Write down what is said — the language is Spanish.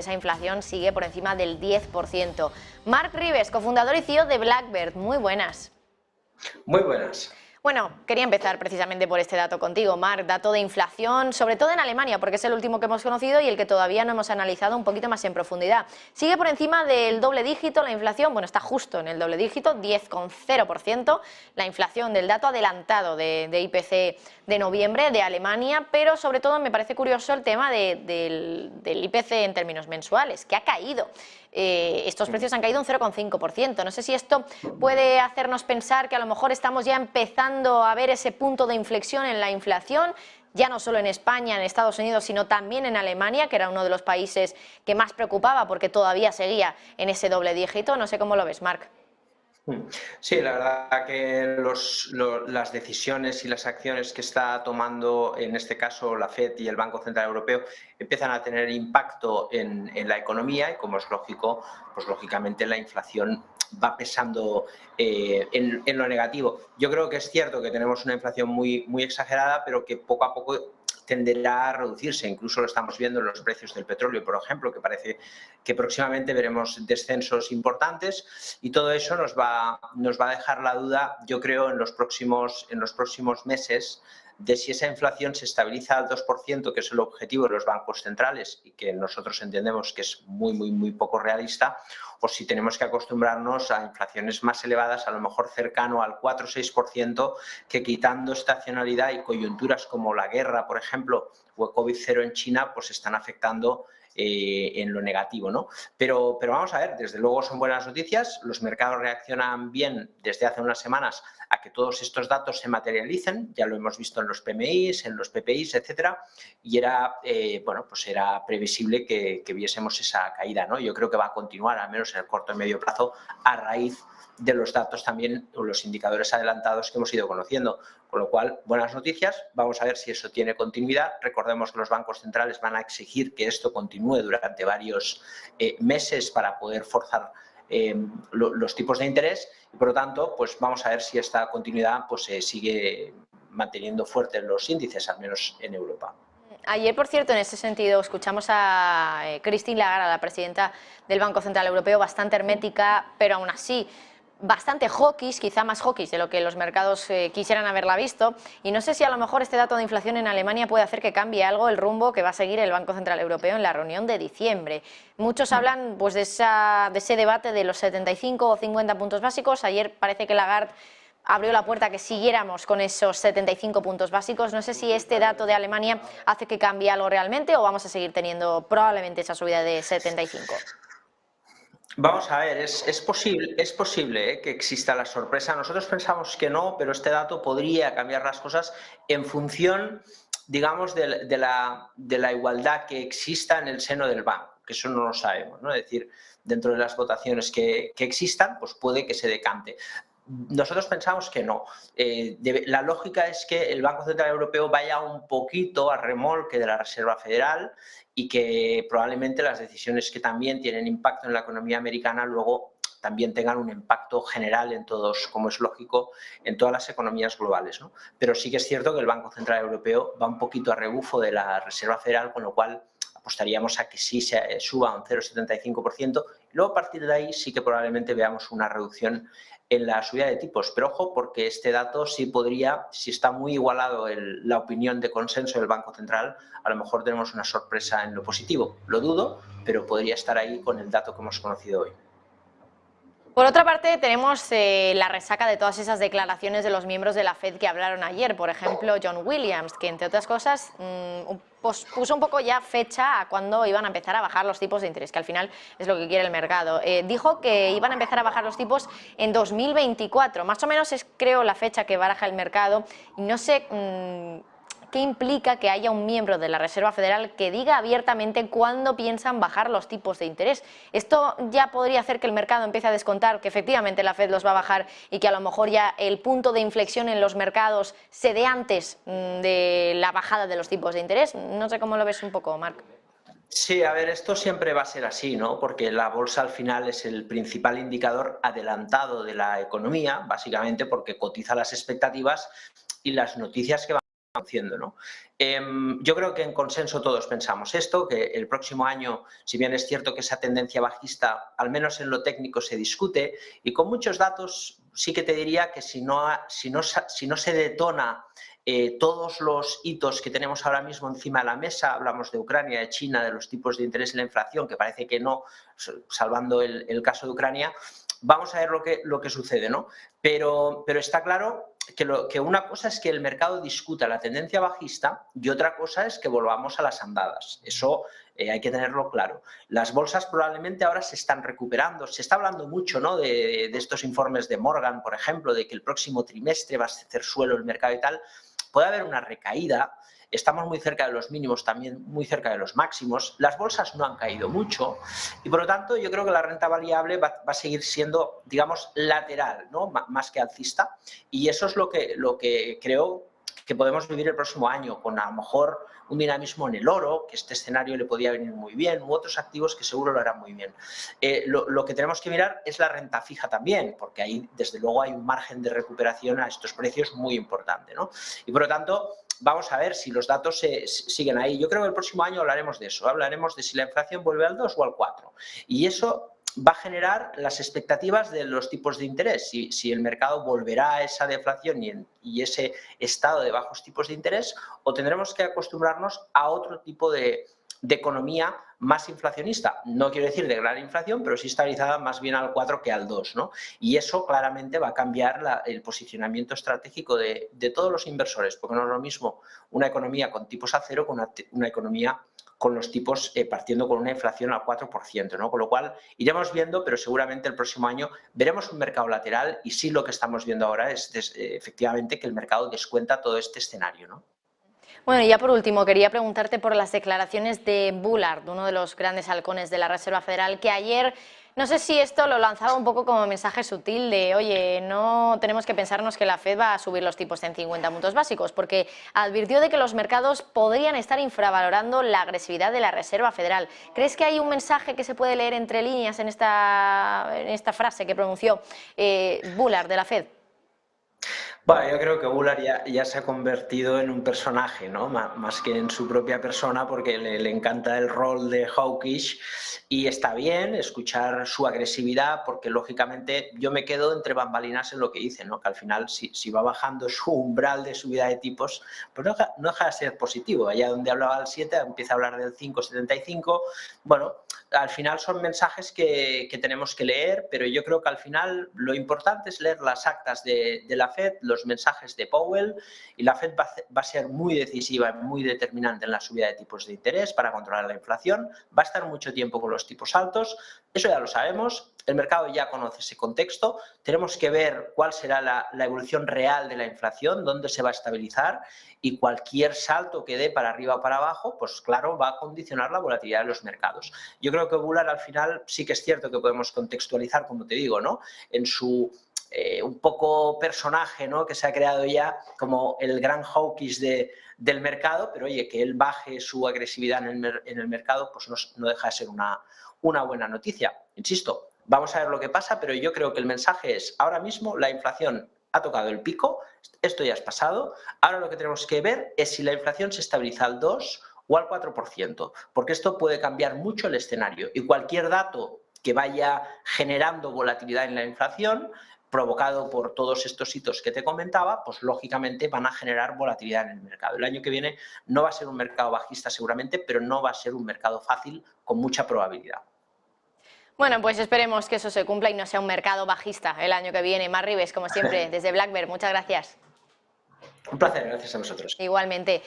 Esa inflación sigue por encima del 10%. Marc Ribes, cofundador y CEO de Blackbird, muy buenas. Muy buenas. Bueno, quería empezar precisamente por este dato contigo, Marc, dato de inflación, sobre todo en Alemania, porque es el último que hemos conocido y el que todavía no hemos analizado un poquito más en profundidad. Sigue por encima del doble dígito la inflación, bueno, está justo en el doble dígito, 10,0%, la inflación del dato adelantado de IPC de noviembre de Alemania, pero sobre todo me parece curioso el tema del IPC en términos mensuales, que ha caído. Estos precios han caído un 0,5%. No sé si esto puede hacernos pensar que a lo mejor estamos ya empezando a ver ese punto de inflexión en la inflación, ya no solo en España, en Estados Unidos, sino también en Alemania, que era uno de los países que más preocupaba porque todavía seguía en ese doble dígito. No sé cómo lo ves, Marc. Sí, la verdad que las decisiones y las acciones que está tomando, en este caso, la FED y el Banco Central Europeo, empiezan a tener impacto en la economía y, como es lógico, pues lógicamente la inflación va pesando en lo negativo. Yo creo que es cierto que tenemos una inflación muy exagerada, pero que poco a poco tenderá a reducirse. Incluso lo estamos viendo en los precios del petróleo, por ejemplo, que parece que próximamente veremos descensos importantes, y todo eso nos va a dejar la duda, yo creo, en los próximos meses, de si esa inflación se estabiliza al 2%, que es el objetivo de los bancos centrales y que nosotros entendemos que es muy poco realista, o si tenemos que acostumbrarnos a inflaciones más elevadas, a lo mejor cercano al 4 o 6%, que, quitando estacionalidad y coyunturas como la guerra, por ejemplo, o el COVID-0 en China, pues están afectando en lo negativo, ¿no? Pero vamos a ver, desde luego son buenas noticias, los mercados reaccionan bien desde hace unas semanas a que todos estos datos se materialicen, ya lo hemos visto en los PMIs, en los PPIs, etcétera, y era, bueno, pues era previsible que viésemos esa caída, ¿no? Yo creo que va a continuar, al menos en el corto y medio plazo, a raíz de los datos también, o los indicadores adelantados que hemos ido conociendo. Con lo cual, buenas noticias, vamos a ver si eso tiene continuidad. Recordemos que los bancos centrales van a exigir que esto continúe durante varios meses para poder forzar los tipos de interés, y por lo tanto, pues vamos a ver si esta continuidad pues sigue manteniendo fuertes los índices, al menos en Europa. Ayer, por cierto, en ese sentido, escuchamos a Christine Lagarde, la presidenta del Banco Central Europeo, bastante hermética, pero aún así bastante hawkish, quizá más hawkish de lo que los mercados quisieran haberla visto, y no sé si a lo mejor este dato de inflación en Alemania puede hacer que cambie algo el rumbo que va a seguir el Banco Central Europeo en la reunión de diciembre. Muchos hablan pues de ese debate de los 75 o 50 puntos básicos. Ayer parece que Lagarde abrió la puerta a que siguiéramos con esos 75 puntos básicos. No sé si este dato de Alemania hace que cambie algo realmente o vamos a seguir teniendo probablemente esa subida de 75. Vamos a ver, es posible que exista la sorpresa. Nosotros pensamos que no, pero este dato podría cambiar las cosas en función, digamos, de la igualdad que exista en el seno del banco, que eso no lo sabemos, ¿no? Es decir, dentro de las votaciones que existan, pues puede que se decante. Nosotros pensamos que no. La lógica es que el Banco Central Europeo vaya un poquito a remolque de la Reserva Federal, y que probablemente las decisiones que también tienen impacto en la economía americana luego también tengan un impacto general en todos, como es lógico, en todas las economías globales, ¿no? Pero sí que es cierto que el Banco Central Europeo va un poquito a rebufo de la Reserva Federal, con lo cual apostaríamos a que sí se suba un 0,75%, y luego, a partir de ahí, sí que probablemente veamos una reducción en la subida de tipos. Pero ojo, porque este dato sí podría, si está muy igualado la opinión de consenso del Banco Central, a lo mejor tenemos una sorpresa en lo positivo. Lo dudo, pero podría estar ahí con el dato que hemos conocido hoy. Por otra parte, tenemos la resaca de todas esas declaraciones de los miembros de la FED que hablaron ayer. Por ejemplo, John Williams, que entre otras cosas puso un poco ya fecha a cuando iban a empezar a bajar los tipos de interés, que al final es lo que quiere el mercado. Dijo que iban a empezar a bajar los tipos en 2024, más o menos es, creo, la fecha que baraja el mercado. Y no sé qué implica que haya un miembro de la Reserva Federal que diga abiertamente cuándo piensan bajar los tipos de interés. Esto ya podría hacer que el mercado empiece a descontar que efectivamente la FED los va a bajar y que a lo mejor ya el punto de inflexión en los mercados se dé antes de la bajada de los tipos de interés. No sé cómo lo ves un poco, Marc. Sí, a ver, esto siempre va a ser así, ¿no? Porque la bolsa al final es el principal indicador adelantado de la economía, básicamente porque cotiza las expectativas y las noticias que van haciendo, ¿no? Yo creo que en consenso todos pensamos esto, que el próximo año, si bien es cierto que esa tendencia bajista, al menos en lo técnico, se discute, y con muchos datos sí que te diría que si no se detona todos los hitos que tenemos ahora mismo encima de la mesa, hablamos de Ucrania, de China, de los tipos de interés y la inflación, que parece que no, salvando el caso de Ucrania, vamos a ver lo que sucede, ¿no? Pero está claro que una cosa es que el mercado discuta la tendencia bajista y otra cosa es que volvamos a las andadas. Eso hay que tenerlo claro. Las bolsas probablemente ahora se están recuperando. Se está hablando mucho, ¿no?, de estos informes de Morgan, por ejemplo, de que el próximo trimestre va a hacer suelo el mercado y tal. Puede haber una recaída. Estamos muy cerca de los mínimos, también muy cerca de los máximos. Las bolsas no han caído mucho y, por lo tanto, yo creo que la renta variable va a seguir siendo, digamos, lateral, ¿no?, más que alcista. Y eso es lo que creo que podemos vivir el próximo año, con a lo mejor un dinamismo en el oro, que este escenario le podía venir muy bien, u otros activos que seguro lo harán muy bien. Lo que tenemos que mirar es la renta fija también, porque ahí, desde luego, hay un margen de recuperación a estos precios muy importante, ¿no? Y, por lo tanto, vamos a ver si los datos siguen ahí. Yo creo que el próximo año hablaremos de eso, hablaremos de si la inflación vuelve al 2 o al 4. Y eso va a generar las expectativas de los tipos de interés. Si el mercado volverá a esa deflación y ese estado de bajos tipos de interés, o tendremos que acostumbrarnos a otro tipo de economía más inflacionista. No quiero decir de gran inflación, pero sí estabilizada más bien al 4 que al 2, ¿no? Y eso claramente va a cambiar el posicionamiento estratégico de todos los inversores, porque no es lo mismo una economía con tipos a cero que una economía con los tipos partiendo con una inflación al 4%, ¿no? Con lo cual iremos viendo, pero seguramente el próximo año veremos un mercado lateral y sí lo que estamos viendo ahora es efectivamente que el mercado descuenta todo este escenario, ¿no? Bueno, y ya por último, quería preguntarte por las declaraciones de Bullard, uno de los grandes halcones de la Reserva Federal, que ayer, no sé si esto lo lanzaba un poco como mensaje sutil de, oye, no tenemos que pensarnos que la Fed va a subir los tipos en 50 puntos básicos, porque advirtió de que los mercados podrían estar infravalorando la agresividad de la Reserva Federal. ¿Crees que hay un mensaje que se puede leer entre líneas en esta frase que pronunció Bullard de la Fed? Bueno, yo creo que Bullard ya se ha convertido en un personaje, ¿no? Más que en su propia persona, porque le encanta el rol de hawkish y está bien escuchar su agresividad, porque lógicamente yo me quedo entre bambalinas en lo que dice, ¿no? Que al final si va bajando su umbral de subida de tipos, pues no deja de ser positivo. Allá donde hablaba del 7 empieza a hablar del 5,75. Bueno, al final son mensajes que tenemos que leer, pero yo creo que al final lo importante es leer las actas de la Fed, los mensajes de Powell, y la Fed va a ser muy decisiva, muy determinante en la subida de tipos de interés para controlar la inflación, va a estar mucho tiempo con los tipos altos, eso ya lo sabemos, el mercado ya conoce ese contexto, tenemos que ver cuál será la evolución real de la inflación, dónde se va a estabilizar, y cualquier salto que dé para arriba o para abajo, pues claro, va a condicionar la volatilidad de los mercados. Yo creo que Bullard al final sí que es cierto que podemos contextualizar, como te digo, ¿no?, en su un poco personaje, ¿no?, que se ha creado ya como el gran hawkish del mercado, pero oye, que él baje su agresividad en el mercado, pues no deja de ser una buena noticia. Insisto, vamos a ver lo que pasa, pero yo creo que el mensaje es, ahora mismo la inflación ha tocado el pico, esto ya es pasado, ahora lo que tenemos que ver es si la inflación se estabiliza al 2 o al 4%, porque esto puede cambiar mucho el escenario y cualquier dato que vaya generando volatilidad en la inflación, provocado por todos estos hitos que te comentaba, pues lógicamente van a generar volatilidad en el mercado. El año que viene no va a ser un mercado bajista seguramente, pero no va a ser un mercado fácil con mucha probabilidad. Bueno, pues esperemos que eso se cumpla y no sea un mercado bajista el año que viene. Mar Ribes, como siempre, desde Black Bear, muchas gracias. Un placer, gracias a vosotros. Igualmente.